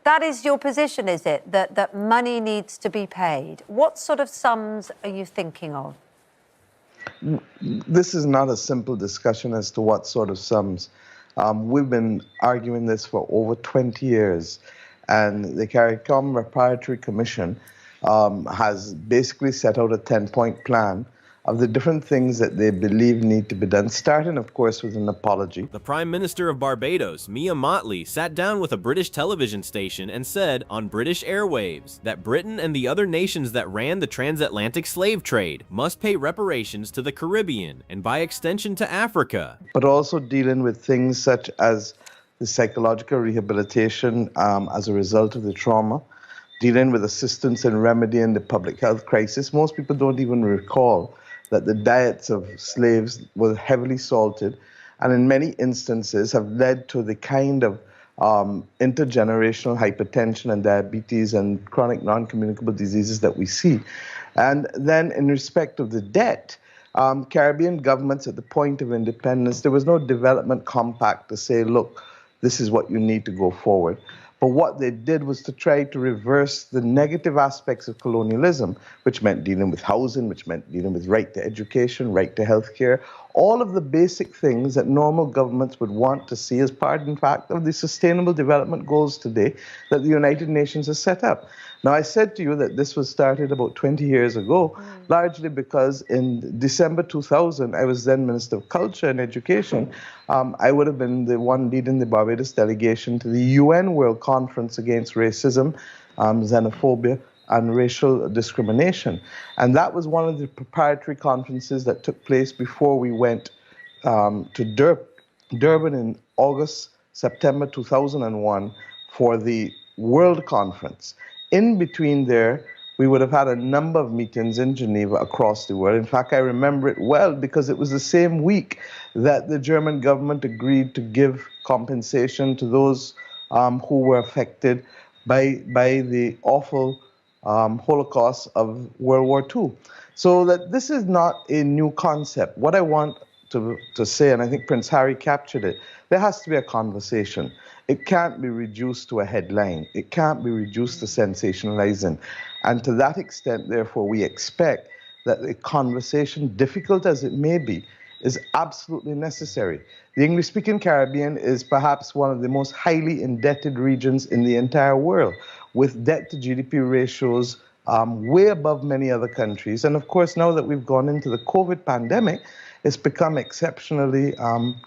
That is your position, is it? That money needs to be paid. What sort of sums are you thinking of? This is not a simple discussion as to what sort of sums. We've been arguing this for over 20 years, and the CARICOM Reparatory Commission has basically set out a 10-point plan of the different things that they believe need to be done, starting, of course, with an apology. The Prime Minister of Barbados, Mia Mottley, sat down with a British television station and said on British airwaves that Britain and the other nations that ran the transatlantic slave trade must pay reparations to the Caribbean and by extension to Africa. But also dealing with things such as the psychological rehabilitation as a result of the trauma, dealing with assistance and remedying the public health crisis. Most people don't even recall that the diets of slaves were heavily salted and in many instances have led to the kind of intergenerational hypertension and diabetes and chronic non-communicable diseases that we see. And then in respect of the debt, Caribbean governments at the point of independence, there was no development compact to say, look, this is what you need to go forward. But what they did was to try to reverse the negative aspects of colonialism, which meant dealing with housing, which meant dealing with right to education, right to healthcare, all of the basic things that normal governments would want to see as part, in fact, of the Sustainable Development Goals today that the United Nations has set up. Now, I said to you that this was started about 20 years ago, largely because in December 2000, I was then Minister of Culture and Education. I would have been the one leading the Barbados delegation to the UN World Conference Against Racism, Xenophobia, and Racial Discrimination. And that was one of the preparatory conferences that took place before we went to Durban in September 2001 for the World Conference. In between there, we would have had a number of meetings in Geneva across the world. In fact, I remember it well because it was the same week that the German government agreed to give compensation to those who were affected by the awful Holocaust of World War II. So that this is not a new concept. What I want to say, and I think Prince Harry captured it, there has to be a conversation. It can't be reduced to a headline. It can't be reduced to sensationalizing. And to that extent, therefore, we expect that a conversation, difficult as it may be, is absolutely necessary. The English-speaking Caribbean is perhaps one of the most highly indebted regions in the entire world, with debt-to-GDP ratios way above many other countries. And of course, now that we've gone into the COVID pandemic, it's become exceptionally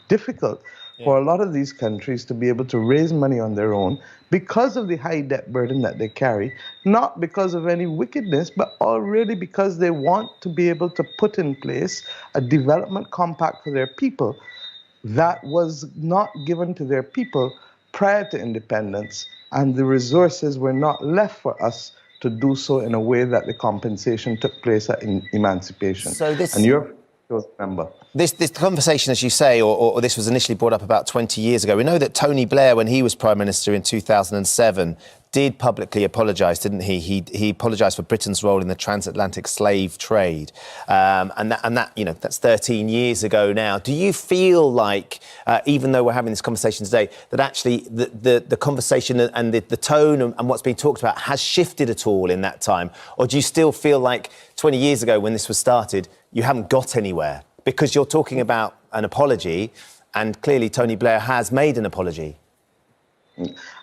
difficult for a lot of these countries to be able to raise money on their own because of the high debt burden that they carry, not because of any wickedness, but already because they want to be able to put in place a development compact for their people that was not given to their people prior to independence, and the resources were not left for us to do so in a way that the compensation took place at emancipation. So this... And you're member. This conversation, as you say, or this was initially brought up about 20 years ago. We know that Tony Blair, when he was Prime Minister in 2007, did publicly apologise, didn't he? He apologised for Britain's role in the transatlantic slave trade. And that, you know, that's 13 years ago now. Do you feel like, even though we're having this conversation today, that actually the conversation and the tone and what's being talked about has shifted at all in that time? Or do you still feel like 20 years ago when this was started, you haven't got anywhere? Because you're talking about an apology, and clearly Tony Blair has made an apology.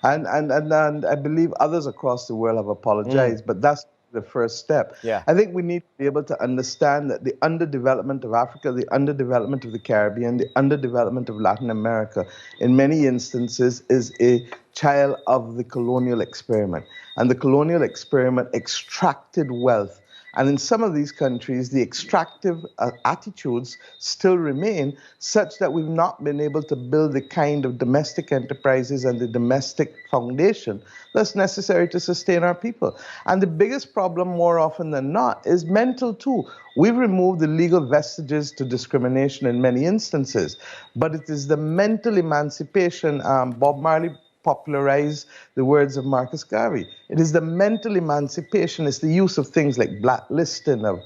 And I believe others across the world have apologized, but that's the first step. Yeah. I think we need to be able to understand that the underdevelopment of Africa, the underdevelopment of the Caribbean, the underdevelopment of Latin America, in many instances is a child of the colonial experiment. And the colonial experiment extracted wealth. And in some of these countries, the extractive attitudes still remain such that we've not been able to build the kind of domestic enterprises and the domestic foundation that's necessary to sustain our people. And the biggest problem, more often than not, is mental too. We've removed the legal vestiges to discrimination in many instances, but it is the mental emancipation. Bob Marley popularize the words of Marcus Garvey. It is the mental emancipation, it's the use of things like blacklisting of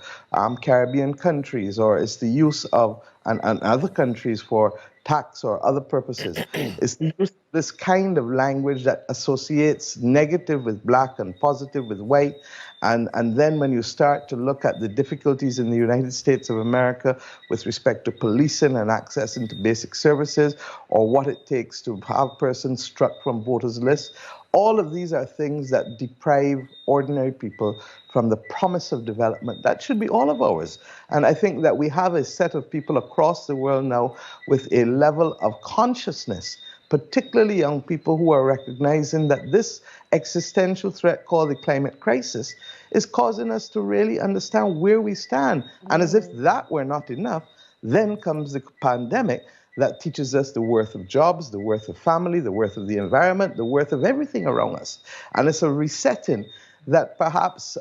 Caribbean countries, or it's the use of, and other countries, for tax or other purposes, is to use this kind of language that associates negative with black and positive with white. And then when you start to look at the difficulties in the United States of America with respect to policing and access into basic services, or what it takes to have persons struck from voters' lists, all of these are things that deprive ordinary people from the promise of development. That should be all of ours. And I think that we have a set of people across the world now with a level of consciousness, particularly young people, who are recognizing that this existential threat called the climate crisis is causing us to really understand where we stand. And as if that were not enough, then comes the pandemic that teaches us the worth of jobs, the worth of family, the worth of the environment, the worth of everything around us. And it's a resetting that perhaps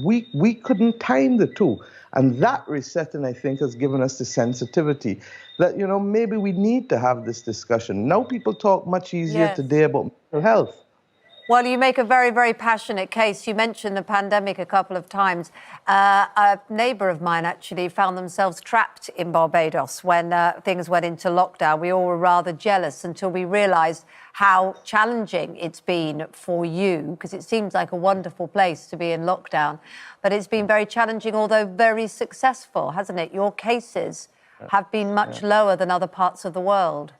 we couldn't time the two. And that resetting, I think, has given us the sensitivity that, you know, maybe we need to have this discussion. Now people talk much easier today about mental health. Well, you make a very, very passionate case. You mentioned the pandemic a couple of times. A neighbour of mine actually found themselves trapped in Barbados when things went into lockdown. We all were rather jealous until we realised how challenging it's been for you, because it seems like a wonderful place to be in lockdown. But it's been very challenging, although very successful, hasn't it? Your cases have been much lower than other parts of the world.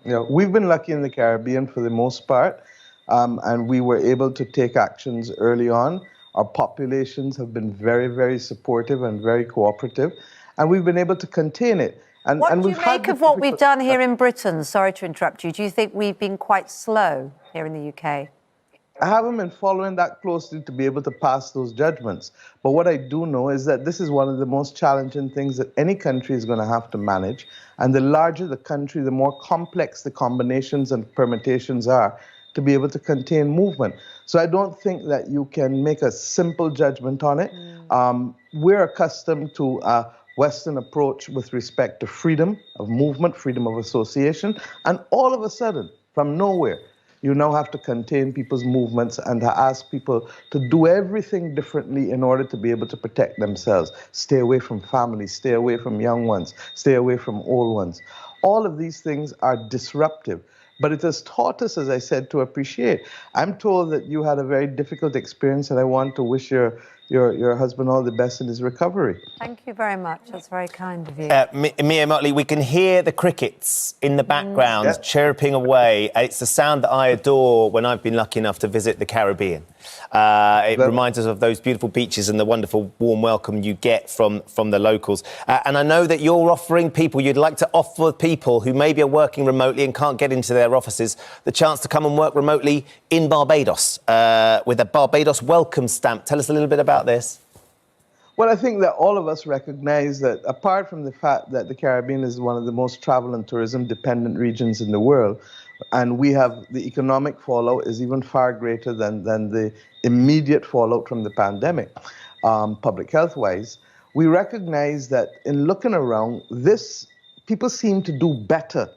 You know, we've been lucky in the Caribbean for the most part. And we were able to take actions early on. Our populations have been very, very supportive and very cooperative, and we've been able to contain it. And, what and do you make of what we've done here in Britain? Sorry to interrupt you. Do you think we've been quite slow here in the UK? I haven't been following that closely to be able to pass those judgments. But what I do know is that this is one of the most challenging things that any country is going to have to manage. And the larger the country, the more complex the combinations and permutations are to be able to contain movement. So I don't think that you can make a simple judgment on it. We're accustomed to a Western approach with respect to freedom of movement, freedom of association, and all of a sudden, from nowhere, you now have to contain people's movements and to ask people to do everything differently in order to be able to protect themselves. Stay away from families, stay away from young ones, stay away from old ones. All of these things are disruptive. But it has taught us, as I said, to appreciate. I'm told that you had a very difficult experience, and I want to wish your husband all the best in his recovery. Thank you very much. That's very kind of you. Mia Mottley, we can hear the crickets in the background chirping away. It's the sound that I adore when I've been lucky enough to visit the Caribbean. It reminds us of those beautiful beaches and the wonderful warm welcome you get from the locals. And I know that you're offering people, you'd like to offer people who maybe are working remotely and can't get into their offices the chance to come and work remotely in Barbados with a Barbados welcome stamp. Tell us a little bit about this. Well, I think that all of us recognize that apart from the fact that the Caribbean is one of the most travel and tourism dependent regions in the world, and we have the economic fallout is even far greater than the immediate fallout from the pandemic, public health-wise, we recognize that in looking around, people seem to do better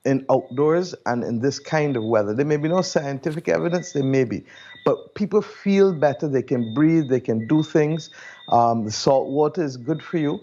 in outdoors and in this kind of weather. There may be no scientific evidence, there may be, but people feel better, they can breathe, they can do things. The salt water is good for you.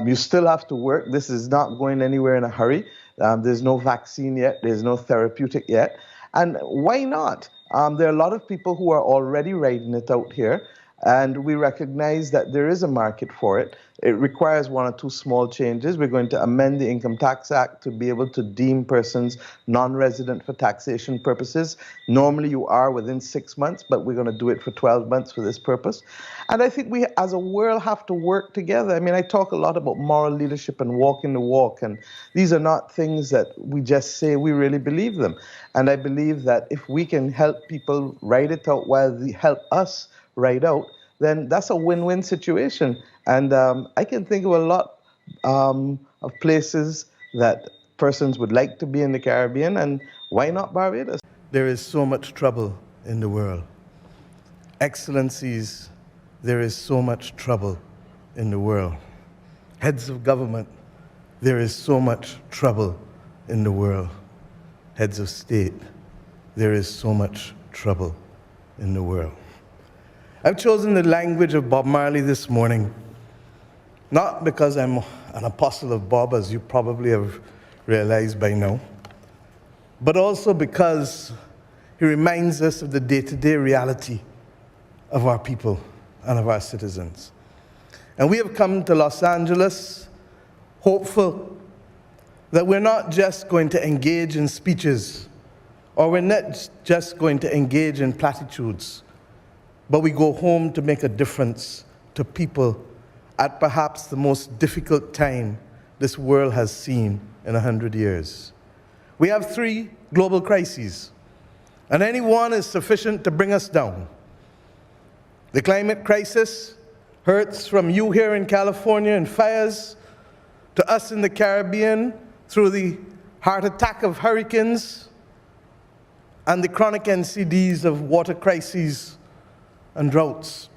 You still have to work. This is not going anywhere in a hurry. There's no vaccine yet, there's no therapeutic yet. And why not? There are a lot of people who are already riding it out here, and we recognize that there is a market for it. It requires one or two small changes. We're going to amend the Income Tax Act to be able to deem persons non-resident for taxation purposes. Normally you are within 6 months, but we're going to do it for 12 months for this purpose. And I think we as a world have to work together. I mean, I talk a lot about moral leadership and walking the walk, and these are not things that we just say, we really believe them. And I believe that if we can help people ride it out while they help us ride out, then that's a win-win situation. And I can think of a lot of places that persons would like to be in the Caribbean, and why not Barbados? There is so much trouble in the world. Excellencies, there is so much trouble in the world. Heads of government, there is so much trouble in the world. Heads of state, there is so much trouble in the world. I've chosen the language of Bob Marley this morning, not because I'm an apostle of Bob, as you probably have realize by now, but also because he reminds us of the day-to-day reality of our people and of our citizens. And we have come to Los Angeles hopeful that we're not just going to engage in speeches, or we're not just going to engage in platitudes, but we go home to make a difference to people at perhaps the most difficult time this world has seen in 100 years. We have 3 global crises, and any one is sufficient to bring us down. The climate crisis hurts from you here in California in fires, to us in the Caribbean through the heart attack of hurricanes, and the chronic NCDs of water crises and droughts,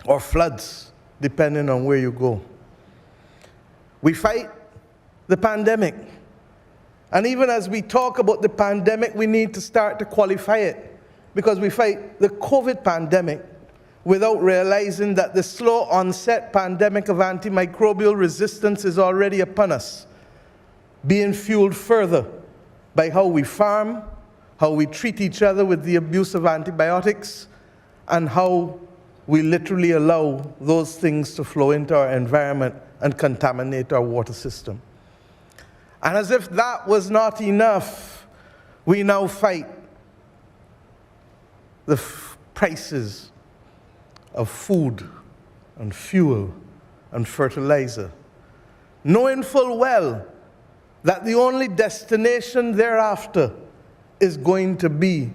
or floods, depending on where you go. We fight the pandemic. And even as we talk about the pandemic, we need to start to qualify it, because we fight the COVID pandemic without realizing that the slow onset pandemic of antimicrobial resistance is already upon us, being fueled further by how we farm, how we treat each other with the abuse of antibiotics, and how we literally allow those things to flow into our environment and contaminate our water system. And as if that was not enough, we now fight the prices of food and fuel and fertilizer, knowing full well that the only destination thereafter is going to be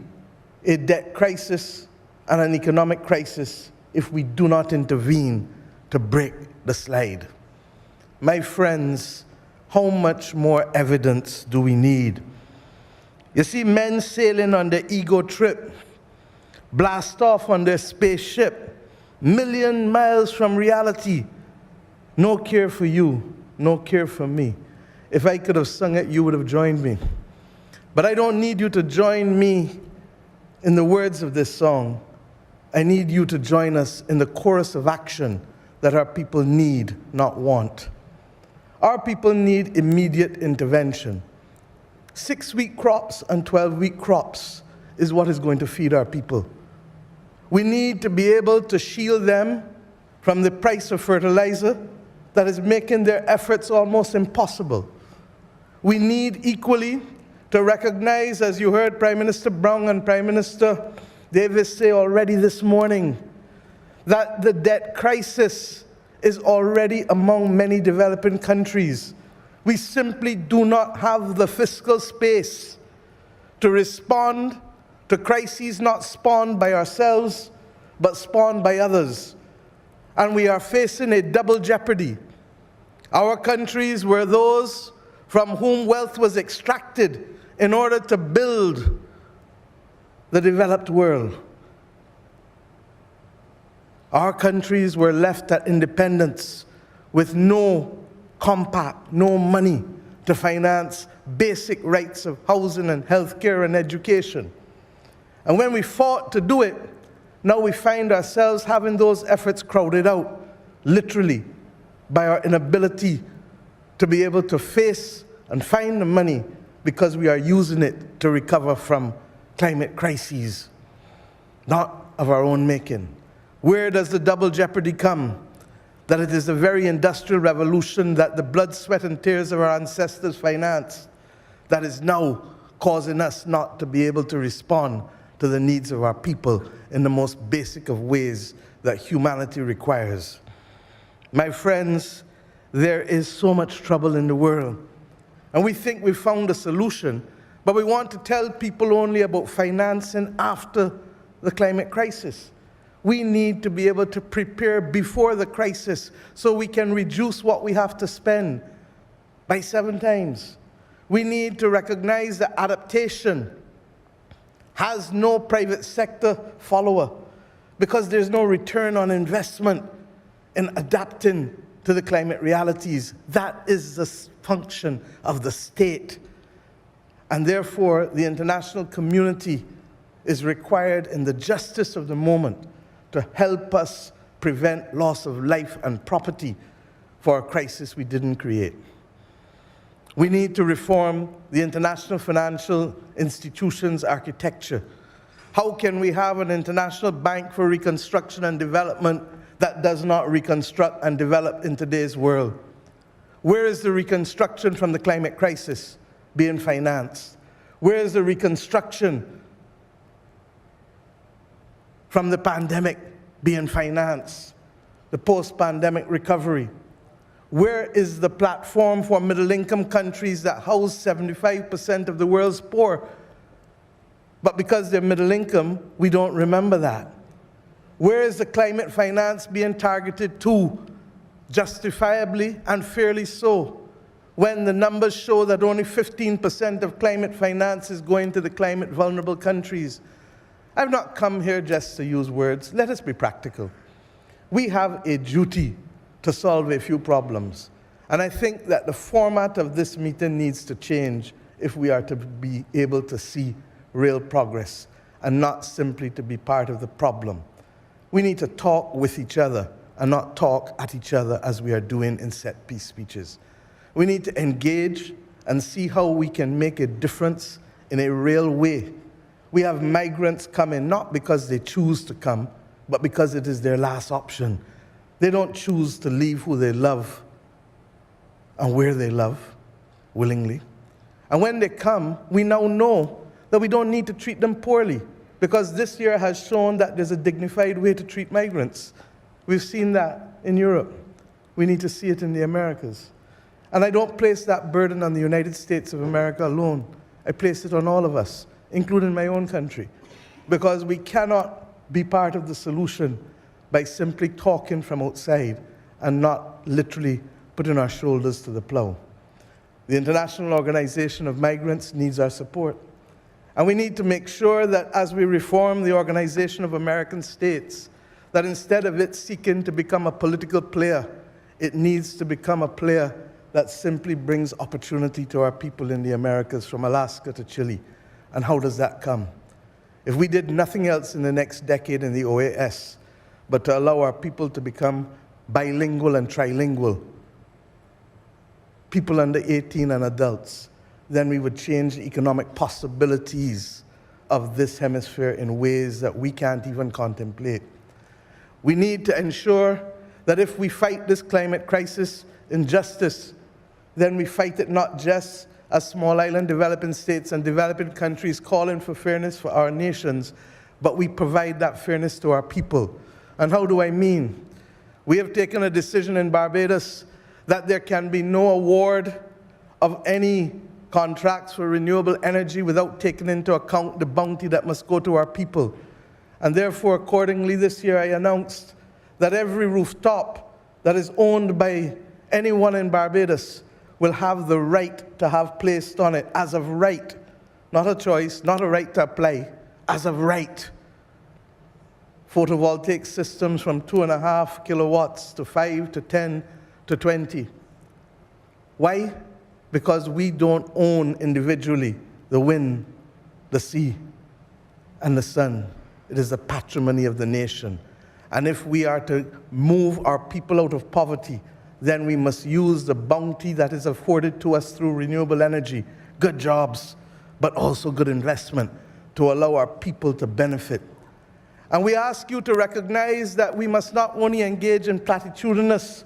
a debt crisis and an economic crisis if we do not intervene to break the slide. My friends, how much more evidence do we need? You see men sailing on their ego trip, blast off on their spaceship, million miles from reality. No care for you, no care for me. If I could have sung it, you would have joined me. But I don't need you to join me in the words of this song. I need you to join us in the chorus of action that our people need, not want. Our people need immediate intervention. 6-week crops and 12-week crops is what is going to feed our people. We need to be able to shield them from the price of fertilizer that is making their efforts almost impossible. We need equally to recognize, as you heard Prime Minister Brown and Prime Minister Davis say already this morning, that the debt crisis is already among many developing countries. We simply do not have the fiscal space to respond to crises not spawned by ourselves, but spawned by others. And we are facing a double jeopardy. Our countries were those from whom wealth was extracted in order to build the developed world. Our countries were left at independence with no compact, no money to finance basic rights of housing and healthcare and education. And when we fought to do it, now we find ourselves having those efforts crowded out, literally, by our inability to be able to face and find the money because we are using it to recover from climate crises, not of our own making. Where does the double jeopardy come? That it is the very industrial revolution that the blood, sweat, and tears of our ancestors financed that is now causing us not to be able to respond to the needs of our people in the most basic of ways that humanity requires. My friends, there is so much trouble in the world, and we think we've found a solution, but we want to tell people only about financing after the climate crisis. We need to be able to prepare before the crisis so we can reduce what we have to spend by 7 times. We need to recognize that adaptation has no private sector follower because there's no return on investment in adapting to the climate realities. That is the function of the state. And therefore, the international community is required in the justice of the moment to help us prevent loss of life and property for a crisis we didn't create. We need to reform the international financial institutions architecture. How can we have an international bank for reconstruction and development that does not reconstruct and develop in today's world? Where is the reconstruction from the climate crisis being financed? Where is the reconstruction from the pandemic being financed? The post-pandemic recovery? Where is the platform for middle-income countries that house 75% of the world's poor? But because they're middle income, we don't remember that. Where is the climate finance being targeted to, justifiably and fairly so, when the numbers show that only 15% of climate finance is going to the climate vulnerable countries? I've not come here just to use words. Let us be practical. We have a duty to solve a few problems. And I think that the format of this meeting needs to change if we are to be able to see real progress and not simply to be part of the problem. We need to talk with each other and not talk at each other as we are doing in set piece speeches. We need to engage and see how we can make a difference in a real way. We have migrants coming not because they choose to come, but because it is their last option. They don't choose to leave who they love and where they love willingly. And when they come, we now know that we don't need to treat them poorly, because this year has shown that there's a dignified way to treat migrants. We've seen that in Europe. We need to see it in the Americas. And I don't place that burden on the United States of America alone. I place it on all of us, including my own country, because we cannot be part of the solution by simply talking from outside and not literally putting our shoulders to the plow. The International Organization of Migrants needs our support. And we need to make sure that as we reform the Organization of American States, that instead of it seeking to become a political player, it needs to become a player that simply brings opportunity to our people in the Americas, from Alaska to Chile. And how does that come? If we did nothing else in the next decade in the OAS, but to allow our people to become bilingual and trilingual, people under 18 and adults, then we would change the economic possibilities of this hemisphere in ways that we can't even contemplate. We need to ensure that if we fight this climate crisis in justice, then we fight it not just as small island developing states and developing countries calling for fairness for our nations, but we provide that fairness to our people. And how do I mean? We have taken a decision in Barbados that there can be no award of any contracts for renewable energy without taking into account the bounty that must go to our people. And therefore, accordingly, this year I announced that every rooftop that is owned by anyone in Barbados will have the right to have placed on it, as of right, not a choice, not a right to apply, as of right, photovoltaic systems from 2.5 kilowatts to 5 to 10 to 20. Why? Because we don't own individually the wind, the sea, and the sun. It is the patrimony of the nation. And if we are to move our people out of poverty, then we must use the bounty that is afforded to us through renewable energy, good jobs, but also good investment, to allow our people to benefit. And we ask you to recognize that we must not only engage in platitudinous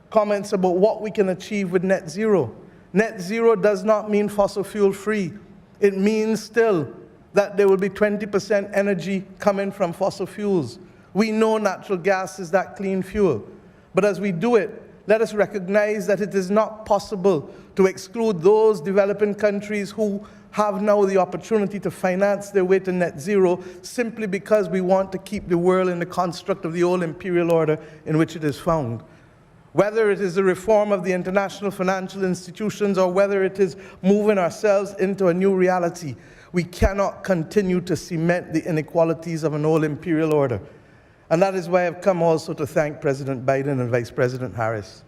comments about what we can achieve with net zero. Net zero does not mean fossil fuel free. It means still that there will be 20% energy coming from fossil fuels. We know natural gas is that clean fuel. But as we do it, let us recognize that it is not possible to exclude those developing countries who have now the opportunity to finance their way to net zero simply because we want to keep the world in the construct of the old imperial order in which it is found. Whether it is the reform of the international financial institutions or whether it is moving ourselves into a new reality, we cannot continue to cement the inequalities of an old imperial order. And that is why I've come also to thank President Biden and Vice President Harris.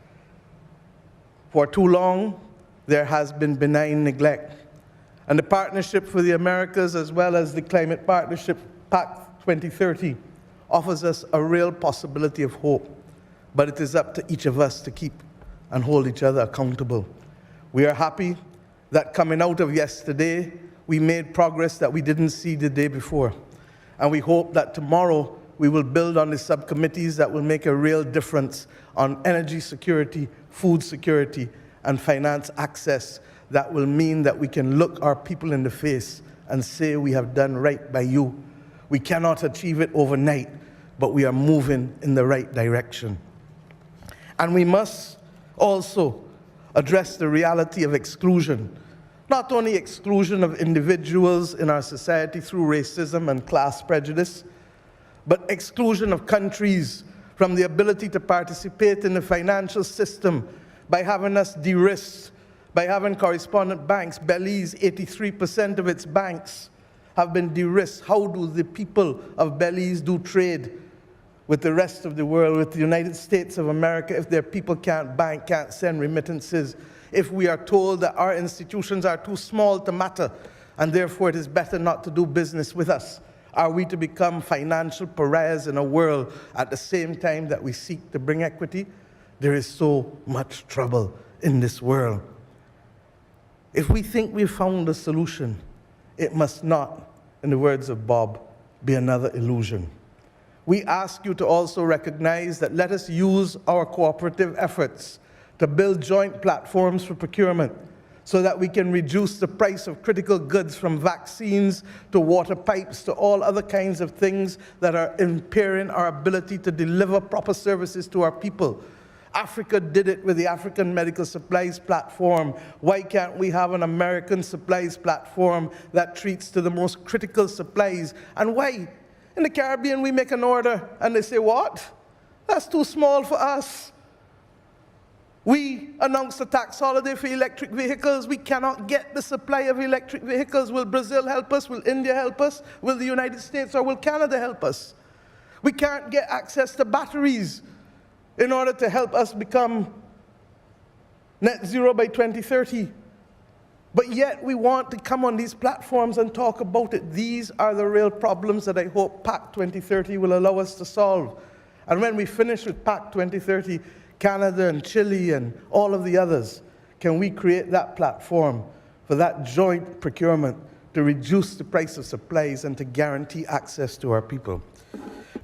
For too long, there has been benign neglect. And the Partnership for the Americas, as well as the Climate Partnership Pact 2030, offers us a real possibility of hope. But it is up to each of us to keep and hold each other accountable. We are happy that coming out of yesterday, we made progress that we didn't see the day before. And we hope that tomorrow we will build on the subcommittees that will make a real difference on energy security, food security, and finance access that will mean that we can look our people in the face and say we have done right by you. We cannot achieve it overnight, but we are moving in the right direction. And we must also address the reality of exclusion. Not only exclusion of individuals in our society through racism and class prejudice, but exclusion of countries from the ability to participate in the financial system by having us de-risked, by having correspondent banks. Belize, 83% of its banks have been de-risked. How do the people of Belize do trade with the rest of the world, with the United States of America, if their people can't bank, can't send remittances, if we are told that our institutions are too small to matter, and therefore it is better not to do business with us? Are we to become financial pariahs in a world at the same time that we seek to bring equity? There is so much trouble in this world. If we think we've found a solution, it must not, in the words of Bob, be another illusion. We ask you to also recognize that let us use our cooperative efforts to build joint platforms for procurement so that we can reduce the price of critical goods, from vaccines to water pipes to all other kinds of things that are impairing our ability to deliver proper services to our people. Africa did it with the African Medical Supplies Platform. Why can't we have an American supplies platform that treats to the most critical supplies? And why? In the Caribbean, we make an order and they say, what? That's too small for us. We announced a tax holiday for electric vehicles. We cannot get the supply of electric vehicles. Will Brazil help us? Will India help us? Will the United States or will Canada help us? We can't get access to batteries in order to help us become net zero by 2030. But yet we want to come on these platforms and talk about it. These are the real problems that I hope PAC 2030 will allow us to solve. And when we finish with PAC 2030, Canada and Chile and all of the others, can we create that platform for that joint procurement to reduce the price of supplies and to guarantee access to our people?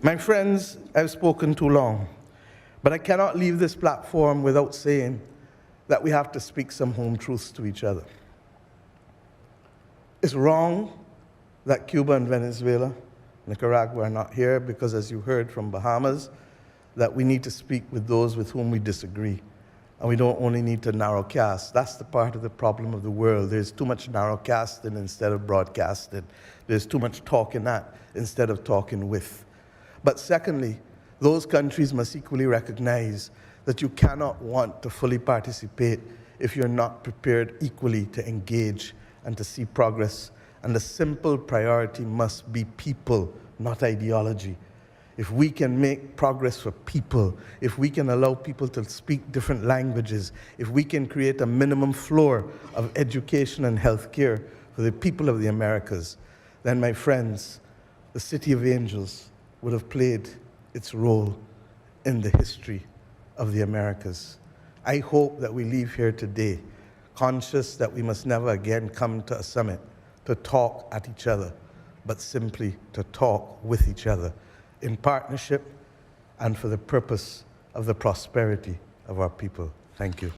My friends, I've spoken too long, but I cannot leave this platform without saying that we have to speak some home truths to each other. It's wrong that Cuba and Venezuela, Nicaragua are not here because, as you heard from Bahamas, that we need to speak with those with whom we disagree. And we don't only need to narrowcast. That's the part of the problem of the world. There's too much narrowcasting instead of broadcasting. There's too much talking at instead of talking with. But secondly, those countries must equally recognize that you cannot want to fully participate if you're not prepared equally to engage and to see progress. And the simple priority must be people, not ideology. If we can make progress for people, if we can allow people to speak different languages, if we can create a minimum floor of education and healthcare for the people of the Americas, then, my friends, the City of Angels would have played its role in the history of the Americas. I hope that we leave here today conscious that we must never again come to a summit to talk at each other, but simply to talk with each other in partnership and for the purpose of the prosperity of our people. Thank you.